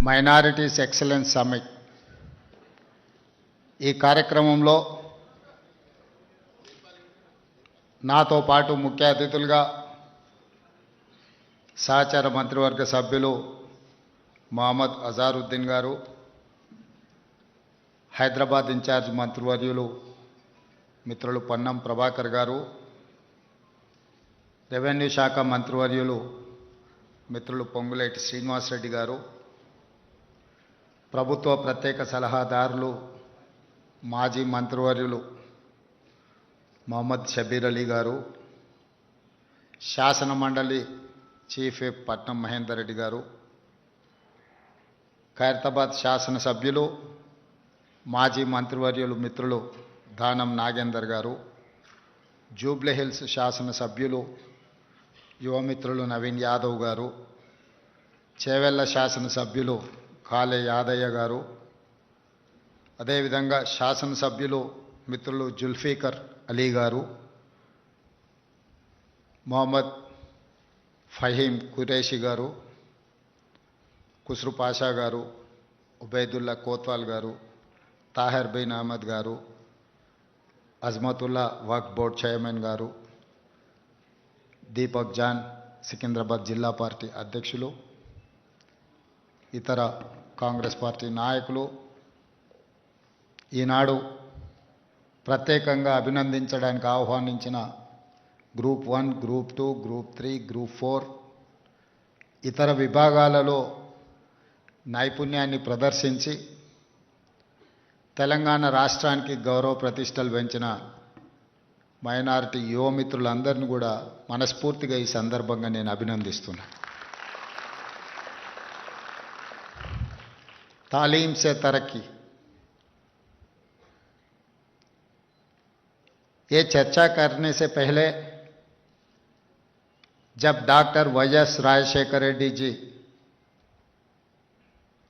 Minorities excellence summit ఈ కార్యక్రమంలో నాతో పాటు ముఖ్య అతిథులుగా సహచార మంత్రివర్గ సభ్యులు మొహమ్మద్ అజారుద్దీన్ గారు, హైదరాబాద్ ఇన్ఛార్జ్ మంత్రివర్యులు మిత్రులు పొన్నం ప్రభాకర్ గారు, రెవెన్యూ శాఖ మంత్రివర్యులు మిత్రులు పొంగులేటి శ్రీనివాసరెడ్డి గారు, ప్రభుత్వ ప్రత్యేక సలహాదారులు మాజీ మంత్రివర్యులు మొహమ్మద్ షబీర్ అలీ గారు, శాసన మండలి చీఫ్ విప్ పట్నం మహేందర్ రెడ్డి గారు, ఖైరతాబాద్ శాసనసభ్యులు మాజీ మంత్రివర్యులు మిత్రులు దానం నాగేందర్ గారు, జూబ్లీహిల్స్ శాసనసభ్యులు యువమిత్రులు నవీన్ యాదవ్ గారు, చేవెళ్ల శాసనసభ్యులు కాలే యాదయ్య గారు, అదేవిధంగా శాసనసభ్యులు మిత్రులు జుల్ఫీకర్ అలీ గారు, మొహమ్మద్ ఫహీం ఖురేషి గారు, ఖుస్రు పాషా గారు, ఉబైదుల్లా కోత్వాల్ గారు, తాహిర్ బిన్ అహ్మద్ గారు, అజ్మతుల్లా వక్ఫ్ బోర్డ్ చైర్మన్ గారు, దీపక్ జాన్ సికింద్రాబాద్ జిల్లా పార్టీ అధ్యక్షులు, ఇతర కాంగ్రెస్ పార్టీ నాయకులు, ఈనాడు ప్రత్యేకంగా అభినందించడానికి ఆహ్వానించిన గ్రూప్ 1, గ్రూప్ 2, గ్రూప్ 3, గ్రూప్ 4 ఇతర విభాగాలలో నైపుణ్యాన్ని ప్రదర్శించి తెలంగాణ రాష్ట్రానికి గౌరవ ప్రతిష్టలు పెంచిన మైనారిటీ యువమిత్రులందరినీ కూడా మనస్ఫూర్తిగా ఈ సందర్భంగా నేను అభినందిస్తున్నాను. तालीम से तरक्की, ये चर्चा करने से पहले जब डॉक्टर वाईएस राजशेखर रेड्डी जी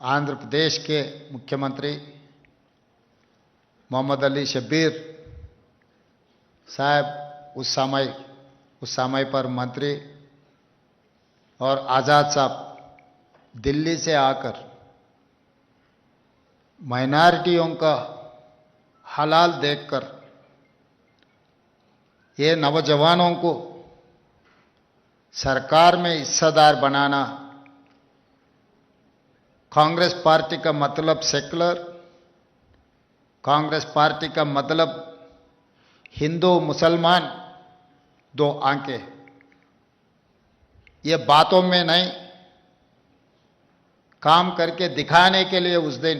आंध्र प्रदेश के मुख्यमंत्री, मोहम्मद अली शब्बीर साहब उस समय पर मंत्री और आज़ाद साहब दिल्ली से आकर माइनॉरिटियों का हालात देखकर ये नौजवानों को सरकार में हिस्सेदार बनाना, कांग्रेस पार्टी का मतलब सेक्युलर, कांग्रेस पार्टी का मतलब हिंदू मुसलमान दो आंखें, ये बातों में नहीं काम करके दिखाने के लिए उस दिन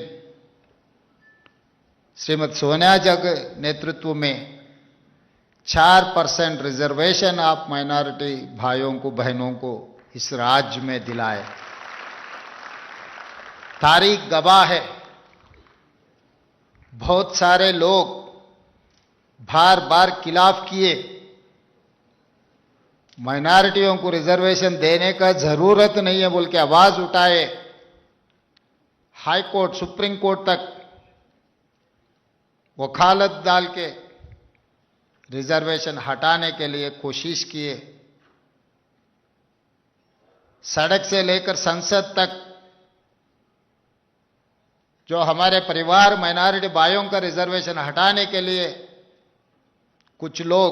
श्रीमती सोनिया जी के नेतृत्व में 4% रिजर्वेशन आप माइनॉरिटी भाइयों को बहनों को इस राज्य में दिलाए। तारीख गवाह है, बहुत सारे लोग बार बार खिलाफ किए, माइनॉरिटियों को रिजर्वेशन देने का जरूरत नहीं है बोल के आवाज उठाए, हाई कोर्ट सुप्रीम कोर्ट तक वकालत डाल के रिजर्वेशन हटाने के लिए कोशिश किए। सड़क से लेकर संसद तक जो हमारे परिवार माइनॉरिटी भाइयों का रिजर्वेशन हटाने के लिए कुछ लोग,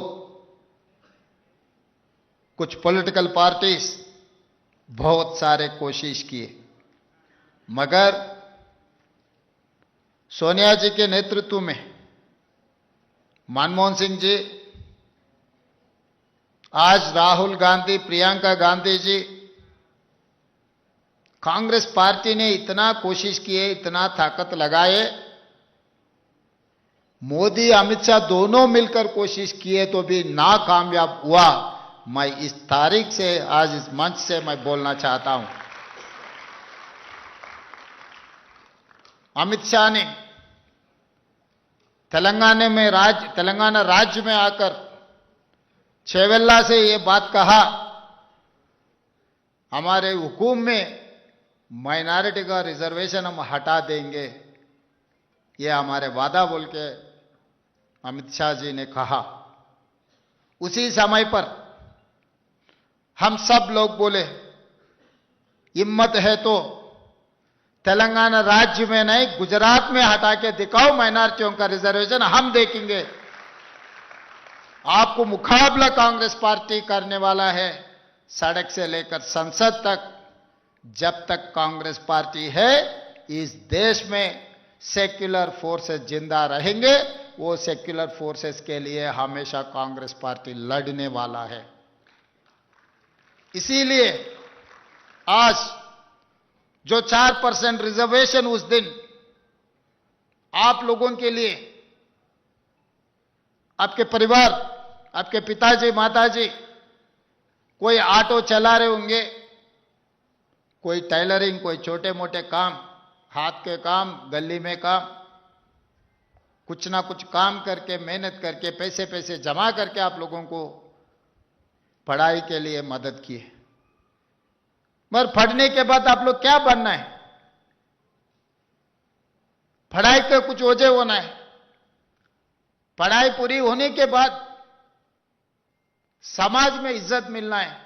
कुछ पॉलिटिकल पार्टीज बहुत सारे कोशिश किए, मगर सोनिया जी के नेतृत्व में मनमोहन सिंह जी, आज राहुल गांधी, प्रियंका गांधी जी, कांग्रेस पार्टी ने इतना कोशिश किए, इतना ताकत लगाए, मोदी अमित शाह दोनों मिलकर कोशिश किए तो भी नाकामयाब हुआ। मैं इस तारीख से, आज इस मंच से मैं बोलना चाहता हूं, अमित शाह ने तेलंगाना राज्य में आकर चेवेल्ला से ये बात कहा, हमारे हुकूम में माइनॉरिटी का रिजर्वेशन हम हटा देंगे, ये हमारे वादा बोल के अमित शाह जी ने कहा। उसी समय पर हम सब लोग बोले, हिम्मत है तो तेलंगाना राज्य में नहीं, गुजरात में हटा के दिखाओ माइनॉरिटियों का रिजर्वेशन, हम देखेंगे। आपको मुकाबला कांग्रेस पार्टी करने वाला है सड़क से लेकर संसद तक। जब तक कांग्रेस पार्टी है इस देश में सेक्युलर फोर्सेस जिंदा रहेंगे। वो सेक्युलर फोर्सेस के लिए हमेशा कांग्रेस पार्टी लड़ने वाला है। इसीलिए आज जो 4% रिजर्वेशन उस दिन आप लोगों के लिए, आपके परिवार, आपके पिताजी माताजी कोई ऑटो चला रहे होंगे, कोई टेलरिंग, कोई छोटे मोटे काम, हाथ के काम, गली में काम, कुछ ना कुछ काम करके, मेहनत करके, पैसे जमा करके आप लोगों को पढ़ाई के लिए मदद की है। मगर पढ़ने के बाद आप लोग क्या बनना है? पढ़ाई का कुछ वजह होना है। पढ़ाई पूरी होने के बाद समाज में इज्जत मिलना है।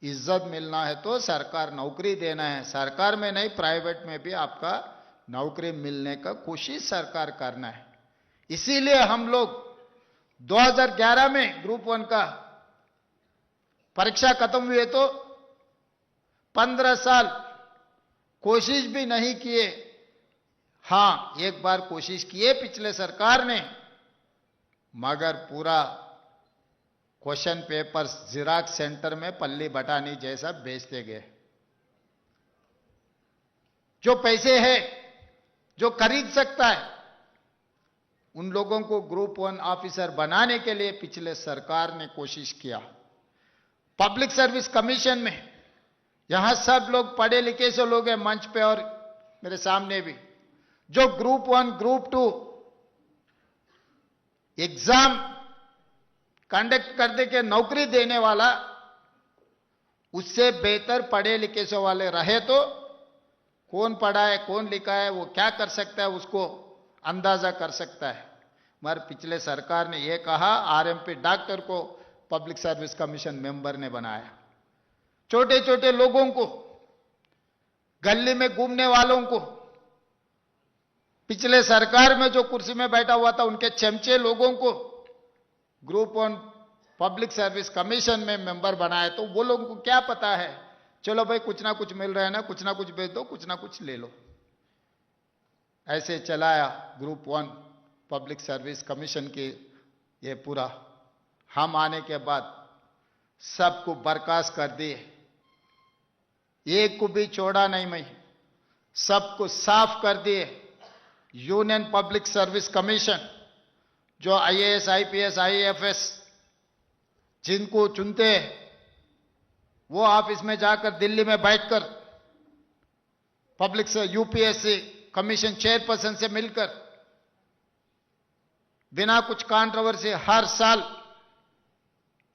इज्जत मिलना है तो सरकार नौकरी देना है। सरकार में नहीं, प्राइवेट में भी आपका नौकरी मिलने का कोशिश सरकार करना है। इसीलिए हम लोग 2011 में ग्रुप 1 का परीक्षा खत्म हुए तो 15 साल कोशिश भी नहीं किए। हां, एक बार कोशिश किए पिछले सरकार ने, मगर पूरा क्वेश्चन पेपर्स जिराक्स सेंटर में पल्ली बटानी जैसा बेचते गए। जो पैसे है, जो खरीद सकता है, उन लोगों को ग्रुप 1 ऑफिसर बनाने के लिए पिछले सरकार ने कोशिश किया। पब्लिक सर्विस कमीशन में यहां सब लोग पढ़े लिखे से लोग हैं मंच पे और मेरे सामने भी, जो ग्रुप 1 ग्रुप 2 एग्जाम कंडक्ट करने के नौकरी देने वाला, उससे बेहतर पढ़े लिखे से वाले रहे तो कौन पढ़ा है, कौन लिखा है, वो क्या कर सकता है, उसको अंदाजा कर सकता है। मगर पिछले सरकार ने यह कहा, आरएमपी डॉक्टर को पब्लिक सर्विस कमीशन मेंबर ने बनाया। छोटे छोटे लोगों को, गली में घूमने वालों को, पिछले सरकार में जो कुर्सी में बैठा हुआ था उनके चमचे लोगों को ग्रुप 1 पब्लिक सर्विस कमीशन में मेंबर बनाए। तो वो लोगों को क्या पता है, चलो भाई कुछ ना कुछ मिल रहा है ना, कुछ ना कुछ बेच दो, कुछ ना कुछ ले लो। ऐसे चलाया ग्रुप 1 पब्लिक सर्विस कमीशन की ये पूरा। हम आने के बाद सबको बर्खास्त कर दिए, एक को भी छोड़ा नहीं, मैं सबको साफ कर दिए। यूनियन पब्लिक सर्विस कमीशन जो आईएएस, आईपीएस, आईएफएस जिनको चुनते हैं, वो ऑफिस में जाकर दिल्ली में बैठकर पब्लिक से यूपीएससी कमीशन चेयरपर्सन से मिलकर बिना कुछ कंट्रोवर्सी हर साल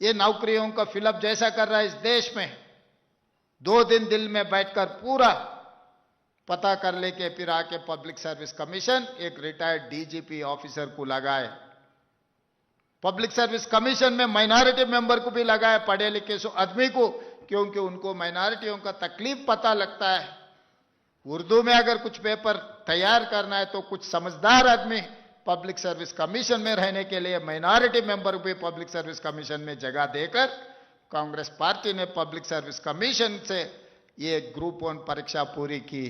ये नौकरियों का फिलअप जैसा कर रहा है इस देश में, 2 दिन दिल्ली में बैठकर पूरा पता कर लेके फिर आके पब्लिक सर्विस कमीशन एक रिटायर्ड डीजीपी ऑफिसर को लगाए। पब्लिक सर्विस कमीशन में माइनॉरिटी मेंबर को भी लगाया, पढ़े लिखे सो आदमी को, क्योंकि उनको माइनॉरिटियों का तकलीफ पता लगता है। उर्दू में अगर कुछ पेपर तैयार करना है तो कुछ समझदार आदमी पब्लिक सर्विस कमीशन में रहने के लिए माइनॉरिटी मेंबर को भी पब्लिक सर्विस कमीशन में जगह देकर कांग्रेस पार्टी ने पब्लिक सर्विस कमीशन से ये ग्रुप 1 परीक्षा पूरी की।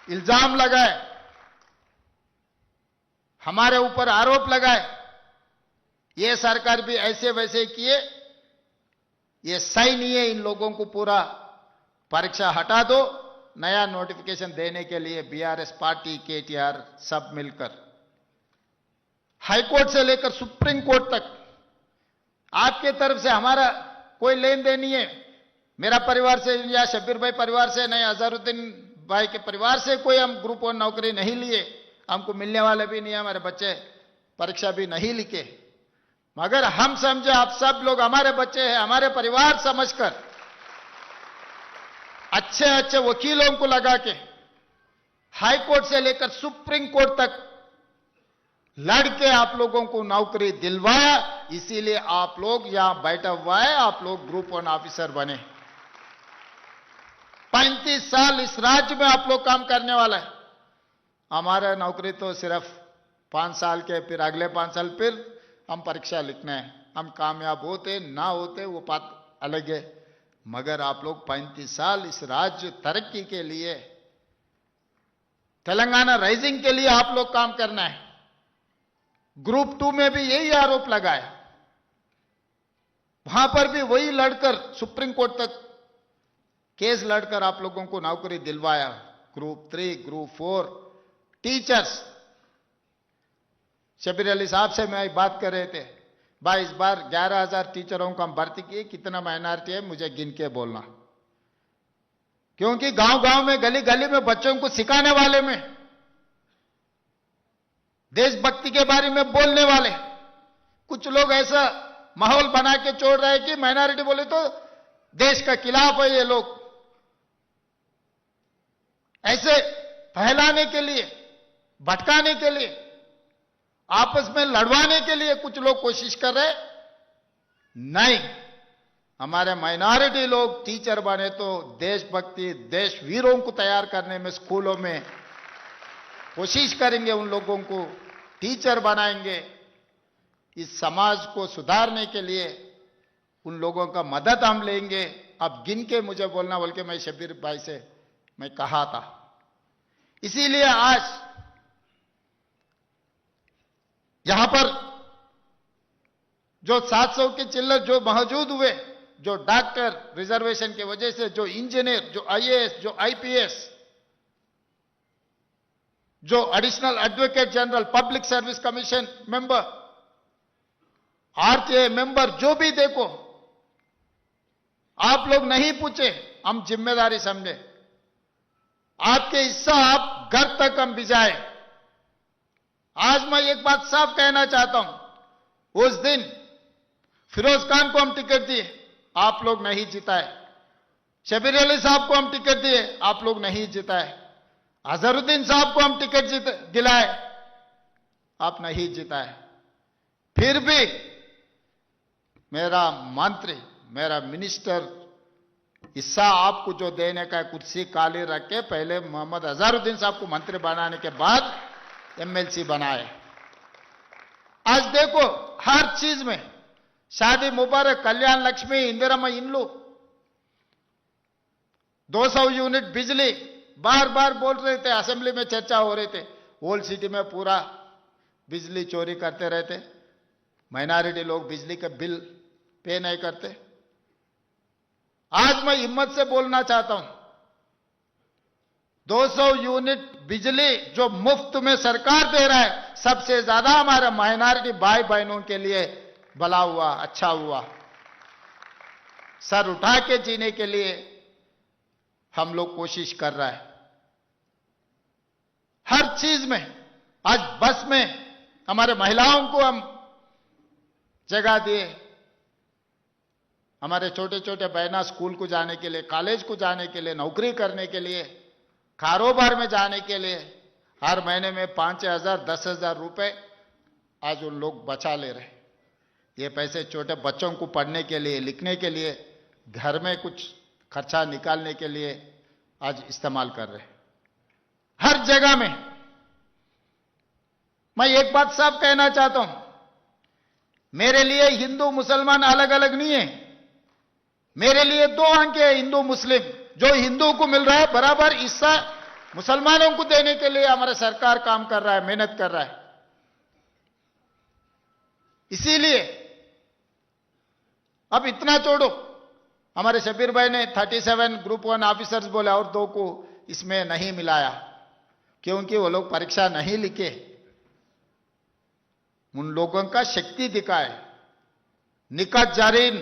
इल्जाम लगाए, हमारे ऊपर आरोप लगाए, ये सरकार भी ऐसे वैसे किए, ये सही नहीं है, इन लोगों को पूरा परीक्षा हटा दो, नया नोटिफिकेशन देने के लिए बीआरएस पार्टी, केटीआर सब मिलकर हाईकोर्ट से लेकर सुप्रीम कोर्ट तक आपके तरफ से हमारा कोई लेन देन नहीं है। मेरा परिवार से या शब्बीर भाई परिवार से नहीं, अजहरुद्दीन भाई के परिवार से कोई हम ग्रुप 1 नौकरी नहीं लिए, हमको मिलने वाले भी नहीं है, हमारे बच्चे परीक्षा भी नहीं लिखे। मगर हम समझे आप सब लोग हमारे बच्चे हैं, हमारे परिवार समझकर अच्छे अच्छे वकीलों को लगा के हाई कोर्ट से लेकर सुप्रीम कोर्ट तक लड़के आप लोगों को नौकरी दिलवाया। इसीलिए आप लोग यहां बैठा हुआ है, आप लोग ग्रुप 1 ऑफिसर बने। 35 साल इस राज्य में आप लोग काम करने वाला है। हमारा नौकरी तो सिर्फ 5 साल के, फिर अगले 5 साल फिर हम परीक्षा लिखना है। हम कामयाब होते ना होते वो बात अलग है, मगर आप लोग 35 साल इस राज्य तरक्की के लिए, तेलंगाना राइजिंग के लिए आप लोग काम करना है। ग्रुप 2 में भी यही आरोप लगाया, वहां पर भी वही लड़कर सुप्रीम कोर्ट तक केस लड़कर आप लोगों को नौकरी दिलवाया। Group 3, group 4 teachers, Shabir Ali साहब से मैं बात कर रहे थे, भाई इस बार 11,000 टीचरों को हम भर्ती किए, कितना माइनॉरिटी है मुझे गिन के बोलना, क्योंकि गांव गांव में, गली गली में बच्चों को सिखाने वाले में, देशभक्ति के बारे में बोलने वाले कुछ लोग ऐसा माहौल बना के छोड़ रहे हैं कि माइनॉरिटी बोले तो देश का खिलाफ है। ये लोग ऐसे फैलाने के लिए, भटकाने के लिए, आपस में लड़वाने के लिए कुछ लोग कोशिश कर रहे। नहीं, हमारे माइनॉरिटी लोग टीचर बने तो देशभक्ति, देश वीरों को तैयार करने में स्कूलों में कोशिश करेंगे, उन लोगों को टीचर बनाएंगे। इस समाज को सुधारने के लिए उन लोगों का मदद हम लेंगे। अब गिन के मुझे बोलना बोल के मैं शबीर भाई से मैं कहा था। इसीलिए आज यहां पर जो 700 के चिल्लर जो मौजूद हुए, जो डॉक्टर रिजर्वेशन की वजह से, जो इंजीनियर, जो आईएएस, जो आईपीएस, जो additional advocate general, public service commission member, RTI member, जो भी देखो, आप लोग नहीं पूछे, हम जिम्मेदारी समझे, आपके हिस्सा आप घर तक हम भिजाए। आज मैं एक बात साफ कहना चाहता हूं, उस दिन फिरोज खान को हम टिकट दिए, आप लोग नहीं जिताए। शबीर अली साहब को हम टिकट दिए, आप लोग नहीं जिताए। अजहरुद्दीन साहब को हम टिकट दिलाए, आप नहीं जिताए। फिर भी मेरा मंत्री, मेरा मिनिस्टर हिस्सा आपको जो देने का कुर्सी खाली रख के पहले मोहम्मद अजहरुद्दीन साहब को मंत्री बनाने के बाद एमएलसी बनाए। आज देखो हर चीज में, शादी मुबारक, कल्याण लक्ष्मी, इंदिरा इंड्लू, 200 यूनिट बिजली, बार बार बोल रहे थे, असेंबली में चर्चा हो रहे थे। ओल्ड सिटी में पूरा बिजली चोरी करते रहते, माइनॉरिटी लोग बिजली का बिल पे नहीं करते। आज मैं हिम्मत से बोलना चाहता हूं, 200 यूनिट बिजली जो मुफ्त में सरकार दे रहा है, सबसे ज्यादा हमारे माइनॉरिटी भाई बहनों के लिए भला हुआ, अच्छा हुआ। सर उठा के जीने के लिए हम लोग कोशिश कर रहा है हर चीज में। आज बस में हमारे महिलाओं को हम जगह दिए, हमारे छोटे छोटे बहना स्कूल को जाने के लिए, कॉलेज को जाने के लिए, नौकरी करने के लिए, कारोबार में जाने के लिए हर महीने में 5,000 10,000 रुपए आज उन लोग बचा ले रहे। ये पैसे छोटे बच्चों को पढ़ने के लिए, लिखने के लिए, घर में कुछ खर्चा निकालने के लिए आज इस्तेमाल कर रहे। हर जगह में मैं एक बात साफ कहना चाहता हूं, मेरे लिए हिंदू मुसलमान अलग अलग नहीं है। मेरे लिए 2 अंक है हिंदू मुस्लिम। जो हिंदू को मिल रहा है बराबर हिस्सा मुसलमानों को देने के लिए हमारा सरकार काम कर रहा है, मेहनत कर रहा है। इसीलिए अब इतना छोड़ो, हमारे शबीर भाई ने 37 ग्रुप 1 ऑफिसर्स बोले और 2 को इसमें नहीं मिलाया, क्योंकि वो लोग परीक्षा नहीं लिखे। उन लोगों का शक्ति दिखाए। निकात जरीन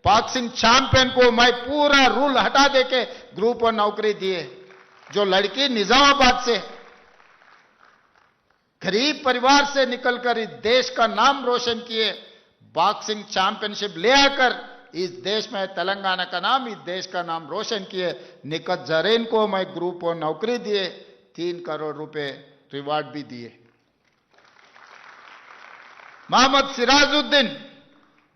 बॉक्सिंग चैंपियन को मैं पूरा रूल हटा देके ग्रुप 1 नौकरी दिए। जो लड़की निजामाबाद से गरीब परिवार से निकलकर इस देश का नाम रोशन किए, बॉक्सिंग चैंपियनशिप ले आकर इस देश में तेलंगाना का नाम, इस देश का नाम रोशन किए, निकात जरीन को मैं ग्रुप 1 नौकरी दिए, 3 करोड़ रुपए रिवार्ड भी दिए। मोहम्मद सिराजुद्दीन,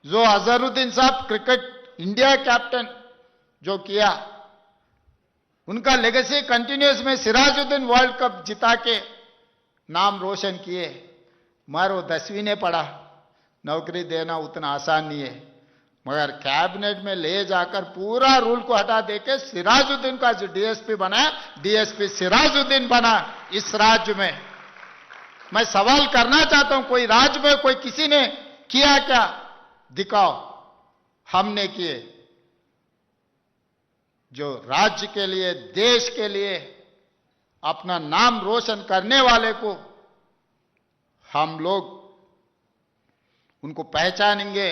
जो अजहरुद्दीन साहब क्रिकेट इंडिया कैप्टन जो किया, उनका लेगेसी कंटिन्यूस में सिराजुद्दीन वर्ल्ड कप जिता के नाम रोशन किए, मगर वो 10वीं ने पढ़ा, नौकरी देना उतना आसान नहीं है। मगर कैबिनेट में ले जाकर पूरा रूल को हटा देके सिराजुद्दीन का जो डीएसपी बना, डीएसपी सिराजुद्दीन बना इस राज्य में। मैं सवाल करना चाहता हूं, कोई राज्य में कोई किसी ने किया क्या? दिखाओ। हमने किए। जो राज्य के लिए, देश के लिए अपना नाम रोशन करने वाले को हम लोग उनको पहचानेंगे,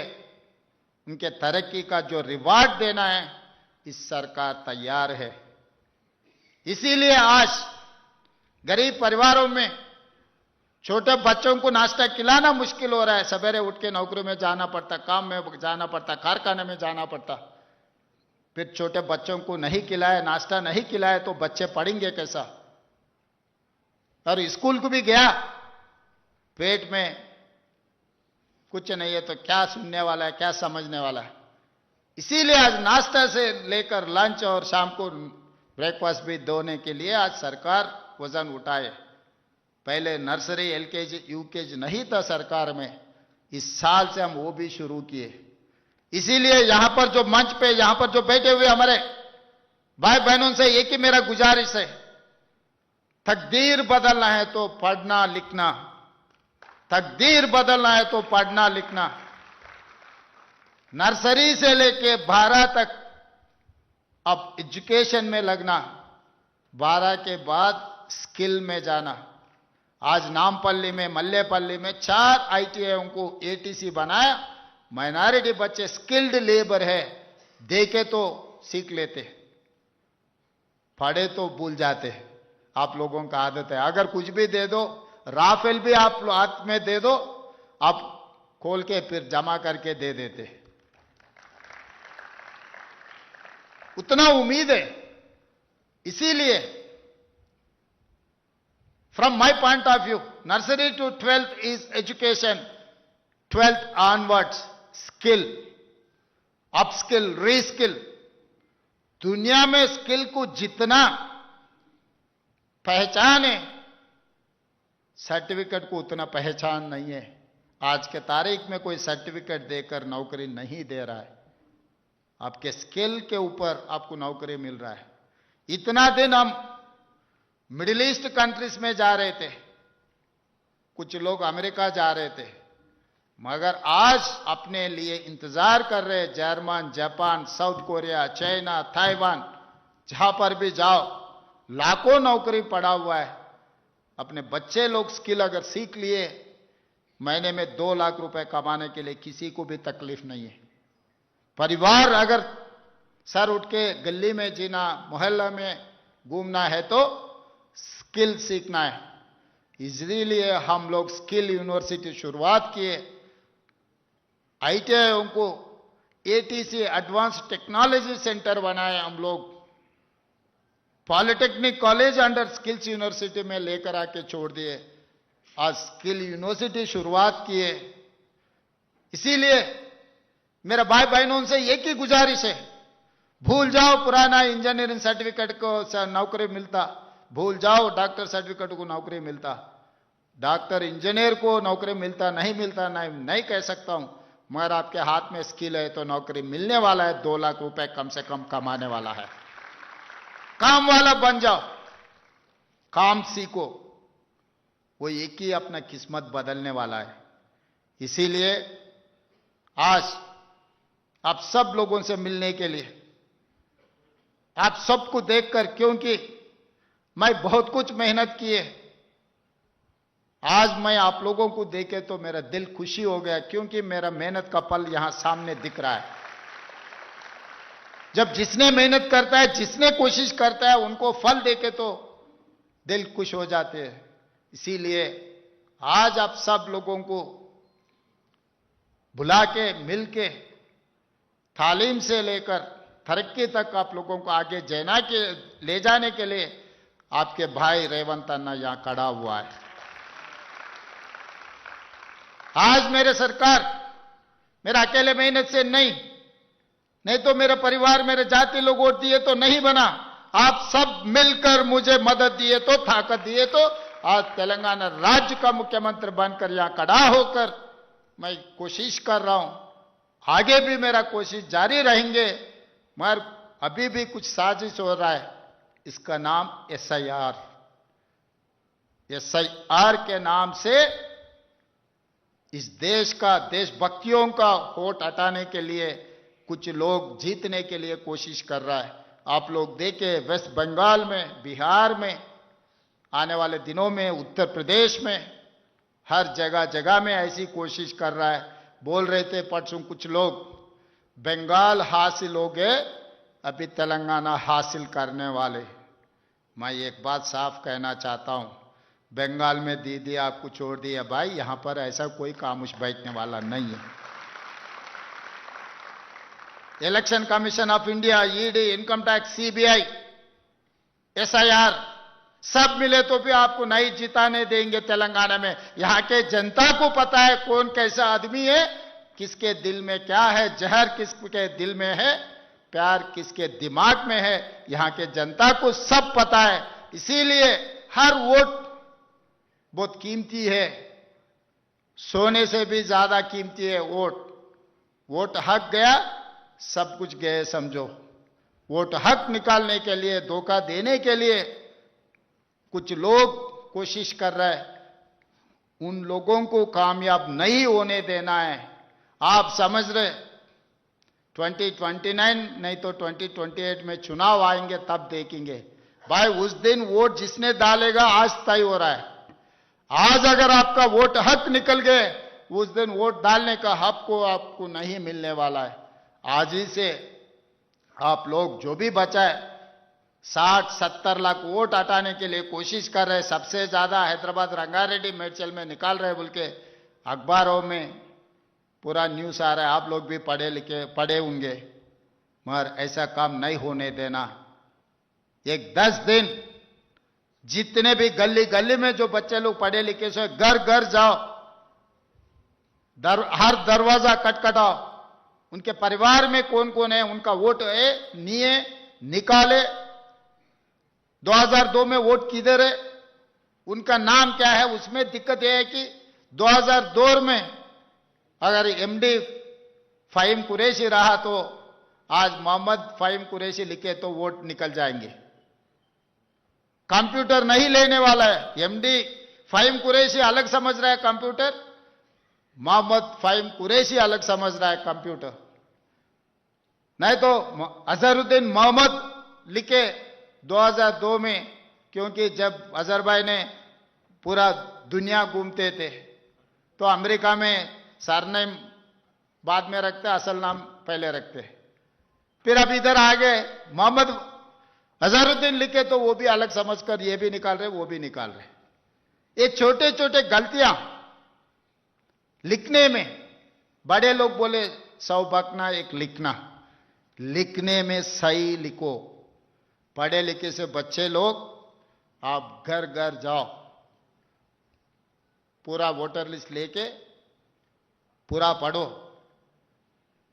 उनके तरक्की का जो रिवार्ड देना है, इस सरकार तैयार है। इसीलिए आज गरीब परिवारों में छोटे बच्चों को नाश्ता खिलाना मुश्किल हो रहा है। सवेरे उठ के नौकरी में जाना पड़ता, काम में जाना पड़ता, कारखाने में जाना पड़ता। फिर छोटे बच्चों को नहीं खिलाए, नाश्ता नहीं खिलाए तो बच्चे पढ़ेंगे कैसा? और स्कूल को भी गया, पेट में कुछ नहीं है तो क्या सुनने वाला है, क्या समझने वाला है? इसीलिए आज नाश्ता से लेकर लंच और शाम को ब्रेकफास्ट भी देने के लिए आज सरकार वजन उठाए। पहले नर्सरी, एलकेजी, यूकेजी नहीं था सरकार में, इस साल से हम वो भी शुरू किए। इसीलिए यहां पर जो मंच पे, यहां पर जो बैठे हुए हमारे भाई बहनों से एक ही मेरा गुजारिश है, तकदीर बदलना है तो पढ़ना लिखना, तकदीर बदलना है तो पढ़ना लिखना। नर्सरी से लेके 12 तक अब एजुकेशन में लगना, 12 के बाद स्किल में जाना। आज नामपल्ली में, मल्लेपल्ली में 4 आईटीआई को एटीसी बनाया। माइनॉरिटी बच्चे स्किल्ड लेबर है, देखे तो सीख लेते, पढ़े तो भूल जाते। आप लोगों का आदत है, अगर कुछ भी दे दो, राफेल भी आप हाथ में दे दो, आप खोल के फिर जमा करके दे देते। उतना उम्मीद है। इसीलिए from my point of view, nursery to 12th is education, 12th onwards skill, upskill, reskill। दुनिया में स्किल को जितना पहचान है, सर्टिफिकेट को उतना पहचान नहीं है। आज के तारीख में कोई सर्टिफिकेट देकर नौकरी नहीं दे रहा है, आपके स्किल के ऊपर आपको नौकरी मिल रहा है। इतना दिन हम मिडिल ईस्ट कंट्रीज में जा रहे थे, कुछ लोग अमेरिका जा रहे थे, मगर आज अपने लिए इंतजार कर रहे German, Japan, south Korea, China, Taiwan, जहां पर भी जाओ लाखों नौकरी पड़ा हुआ है। अपने बच्चे लोग स्किल अगर सीख लिए, महीने में 2 लाख रुपए कमाने के लिए किसी को भी तकलीफ नहीं है। परिवार अगर सर उठ के गली में जीना, मोहल्ला में घूमना है तो स्किल सीखना है। इसलिए हम लोग स्किल यूनिवर्सिटी शुरुआत किए, आईटीआई को एटीसी एडवांस टेक्नोलॉजी सेंटर बनाए हम लोग, polytechnic college under skills university में लेकर आके छोड़ दिए। आज स्किल यूनिवर्सिटी शुरुआत किए। इसीलिए मेरा भाई बहनों से एक ही गुजारिश है, भूल जाओ पुराना इंजीनियरिंग सर्टिफिकेट को नौकरी मिलता, भूल जाओ डॉक्टर सर्टिफिकेट को नौकरी मिलता। डॉक्टर इंजीनियर को नौकरी मिलता नहीं मिलता नहीं कह सकता हूं, मगर आपके हाथ में स्किल है तो नौकरी मिलने वाला है। 2 लाख रुपए कम से कम कमाने वाला है। काम वाला बन जाओ, काम सीखो, वो एक ही अपना किस्मत बदलने वाला है। इसीलिए आज आप सब लोगों से मिलने के लिए, आप सबको देखकर, क्योंकि मैं बहुत कुछ मेहनत की है, आज मैं आप लोगों को देखे तो मेरा दिल खुशी हो गया, क्योंकि मेरा मेहनत का फल यहां सामने दिख रहा है। जब जिसने मेहनत करता है, जिसने कोशिश करता है, उनको फल देके तो दिल खुश हो जाते हैं। इसीलिए आज आप सब लोगों को बुला के, मिल के, तालीम से लेकर तरक्की तक आप लोगों को आगे ले जाने के लिए आपके भाई रेवंत अन्ना यहां खड़ा हुआ है। आज मेरे सरकार मेरा अकेले मेहनत से नहीं तो मेरा परिवार, मेरे जाति लोग वोट दिए तो नहीं बना। आप सब मिलकर मुझे मदद दिए तो, ताकत दिए तो आज तेलंगाना राज्य का मुख्यमंत्री बनकर यहां खड़ा होकर मैं कोशिश कर रहा हूं। आगे भी मेरा कोशिश जारी रहेंगे, मगर अभी भी कुछ साजिश हो रहा है। इसका नाम एसआईआर। एसआईआर के नाम से इस देश का, देशभक्तियों का वोट हटाने के लिए कुछ लोग जीतने के लिए कोशिश कर रहा है। आप लोग देखें, वेस्ट बंगाल में, बिहार में, आने वाले दिनों में उत्तर प्रदेश में, हर जगह जगह में ऐसी कोशिश कर रहा है। बोल रहे थे परसों कुछ लोग, बंगाल हासिल हो गए, अभी तेलंगाना हासिल करने वाले। मैं एक बात साफ कहना चाहता हूं, बंगाल में दीदी आपको छोड़ दिया भाई, यहां पर ऐसा कोई खामोश बैठने वाला नहीं है। Election commission of India, ED, income tax, CBI, SIR सब मिले तो भी आपको नहीं जिताने देंगे तेलंगाना में। यहां के जनता को पता है कौन कैसा आदमी है, किसके दिल में क्या है, जहर किसके दिल में है, प्यार किसके दिमाग में है, यहां के जनता को सब पता है। इसीलिए हर वोट बहुत कीमती है, सोने से भी ज्यादा कीमती है वोट। वोट हक गया, सब कुछ गए समझो। वोट हक निकालने के लिए, धोखा देने के लिए कुछ लोग कोशिश कर रहे हैं, उन लोगों को कामयाब नहीं होने देना है। आप समझ रहे 2029 नहीं तो 2028 में चुनाव आएंगे, तब देखेंगे भाई। उस दिन वोट जिसने डालेगा आज तय हो रहा है। आज अगर आपका वोट हक निकल गए, उस दिन वोट डालने का हक को आपको नहीं मिलने वाला है। आज ही से आप लोग जो भी बचा है, 60-70 लाख वोट हटाने के लिए कोशिश कर रहे हैं। सबसे ज्यादा हैदराबाद रंगारेड्डी मेडचल में निकाल रहे बोल के अखबारों में पूरा न्यूज आ रहा है, आप लोग भी पढ़े होंगे। मगर ऐसा काम नहीं होने देना। एक 10 दिन जितने भी गली गली में जो बच्चे लोग पढ़े लिखे से, घर घर जाओ, हर दरवाजा खटखटाओ, उनके परिवार में कौन कौन है, उनका वोट है नहीं है निकाले। 2002 में वोट किधर है, उनका नाम क्या है। उसमें दिक्कत यह है कि 2002 में अगर एमडी फ़हीम कुरैशी रहा तो आज मोहम्मद फ़हीम कुरैशी लिखे तो वोट निकल जाएंगे। कंप्यूटर नहीं लेने वाला है। एमडी फ़हीम कुरैशी अलग समझ रहा है कंप्यूटर, मोहम्मद फ़हीम कुरैशी अलग समझ रहा है कंप्यूटर। नहीं तो अजहरुद्दीन मोहम्मद लिखे 2002 में, क्योंकि जब अजहर भाई ने पूरा दुनिया घूमते थे तो अमेरिका में सरनेम बाद में रखते, असल नाम पहले रखते। फिर अब इधर आ गए मोहम्मद अजहरुद्दीन लिखे तो वो भी अलग समझकर ये भी निकाल रहे, वो भी निकाल रहे। ये छोटे छोटे गलतियां लिखने में, बड़े लोग बोले 100 बकना एक लिखना, लिखने में सही लिखो। पढ़े लिखे से बच्चे लोग आप घर घर जाओ, पूरा वोटर लिस्ट लेके पूरा पढ़ो।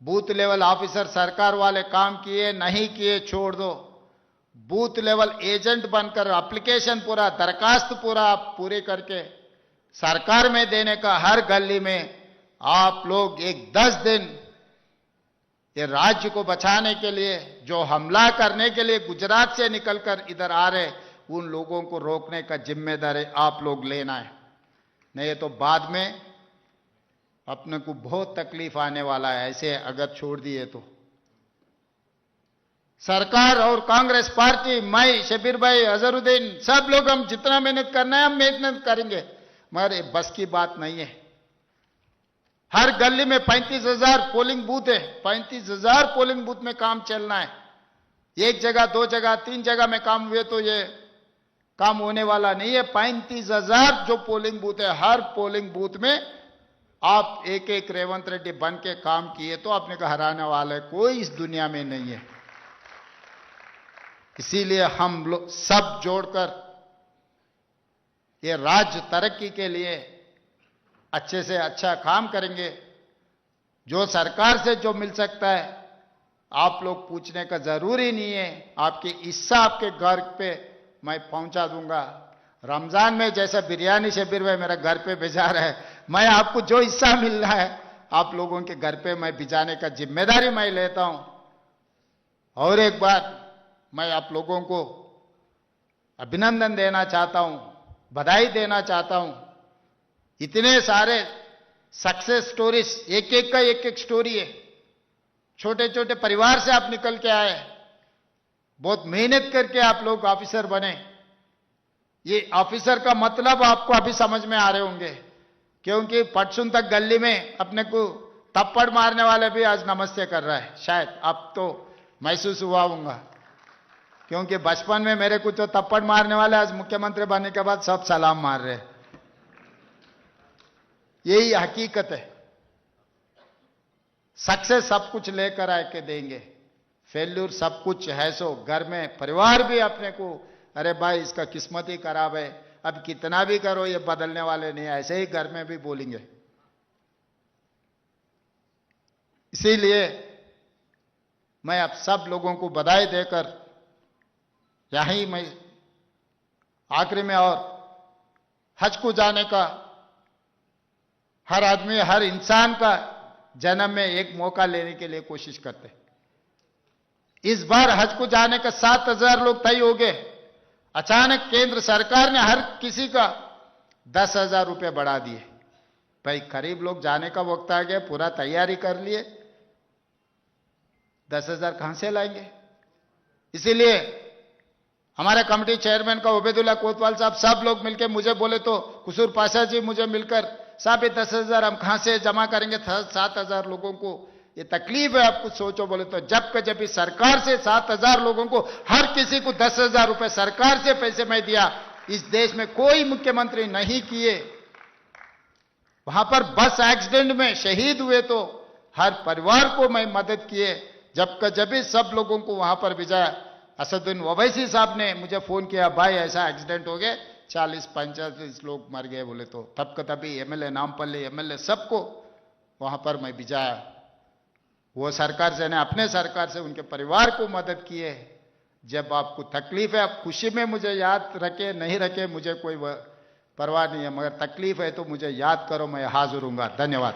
बूथ लेवल ऑफिसर सरकार वाले काम किए नहीं किए छोड़ दो, बूथ लेवल एजेंट बनकर एप्लीकेशन पूरा, दरखास्त पूरा आप पूरे करके सरकार में देने का। हर गली में आप लोग एक 10 दिन ये राज्य को बचाने के लिए, जो हमला करने के लिए गुजरात से निकलकर इधर आ रहे, उन लोगों को रोकने का जिम्मेदारी आप लोग लेना है। नहीं तो बाद में अपने को बहुत तकलीफ आने वाला है, ऐसे अगर छोड़ दिए तो। सरकार और कांग्रेस पार्टी, मैं, शबीर भाई, अजहरुद्दीन, सब लोग हम जितना मेहनत करना है हम मेहनत करेंगे, मगर ये बस की बात नहीं है। हर गली में 35,000 पोलिंग बूथ है, 35,000 पोलिंग बूथ में काम चलना है। एक जगह, 2 जगह, 3 जगह में काम हुए तो ये काम होने वाला नहीं है। 35,000 जो पोलिंग बूथ है, हर पोलिंग बूथ में आप एक एक रेवंत रेड्डी बन के काम किए तो अपने को हराने वाले कोई इस दुनिया में नहीं है। इसीलिए हम लोग सब जोड़कर ये राज्य तरक्की के लिए अच्छे से अच्छा काम करेंगे। जो सरकार से जो मिल सकता है आप लोग पूछने का जरूरी नहीं है, आपकी हिस्सा आपके घर पे मैं पहुंचा दूंगा। रमजान में जैसा बिरयानी शबीर भाई मेरा घर पे भेजा रहा है, मैं आपको जो हिस्सा मिल रहा है आप लोगों के घर पे मैं भिजाने का जिम्मेदारी मैं लेता हूं। और एक बार मैं आप लोगों को अभिनंदन देना चाहता हूं, बधाई देना चाहता हूं। इतने सारे सक्सेस स्टोरीज, एक एक का एक एक स्टोरी है। छोटे छोटे परिवार से आप निकल के आए, बहुत मेहनत करके आप लोग ऑफिसर बने। ये ऑफिसर का मतलब आपको अभी समझ में आ रहे होंगे, क्योंकि पटसुन तक गली में अपने को थप्पड़ मारने वाले भी आज नमस्ते कर रहा है। शायद अब तो महसूस हुआ होगा, क्योंकि बचपन में मेरे को तो थप्पड़ मारने वाले आज मुख्यमंत्री बनने के बाद सब सलाम मार रहे। यही हकीकत है। सक्सेस सब कुछ लेकर आके देंगे, फेल्यूर सब कुछ है। सो घर में परिवार भी अपने को, अरे भाई इसका किस्मत ही खराब है, अब कितना भी करो ये बदलने वाले नहीं, ऐसे ही घर में भी बोलेंगे। इसीलिए मैं आप सब लोगों को बधाई देकर यहीं मैं आखिरी में, और हज को जाने का हर आदमी, हर इंसान का जन्म में एक मौका लेने के लिए कोशिश करते। इस बार हज को जाने का 7,000 लोग तय हो गए। अचानक केंद्र सरकार ने हर किसी का 10,000 रुपये बढ़ा दिए। भाई करीब लोग जाने का वक्त आ गया, पूरा तैयारी कर लिए, 10,000 कहां से लाएंगे? इसीलिए हमारे कमेटी चेयरमैन का उबैदुल्ला कोतवाल साहब, सब लोग मिलकर मुझे बोले, तो कुसूर पाशा जी मुझे मिलकर, साहब ये 10,000 हम कहां से जमा करेंगे? 7,000 लोगों को ये तकलीफ है, आप कुछ सोचो। बोले तो जब का जब इस सरकार से 7,000 लोगों को हर किसी को 10,000 रुपए सरकार से पैसे मैं दिया, इस देश में कोई मुख्यमंत्री नहीं किए। वहां पर बस एक्सीडेंट में शहीद हुए तो हर परिवार को मैं मदद किए। जब का जब सब लोगों को वहां पर भिजाया। असदुद्दीन ओवैसी साहब ने मुझे फोन किया, भाई ऐसा एक्सीडेंट हो गया, 40-45 लोग मर गए। बोले तो तब का तभी एमएलए, नामपल्ली एमएलए सबको वहां पर मैं भिजाया। वो सरकार से ने अपने सरकार से उनके परिवार को मदद किए। जब आपको तकलीफ है, आप खुशी में मुझे याद रखे नहीं रखे मुझे कोई परवाह नहीं है, मगर तकलीफ है तो मुझे याद करो, मैं हाजिर हूंगा। धन्यवाद।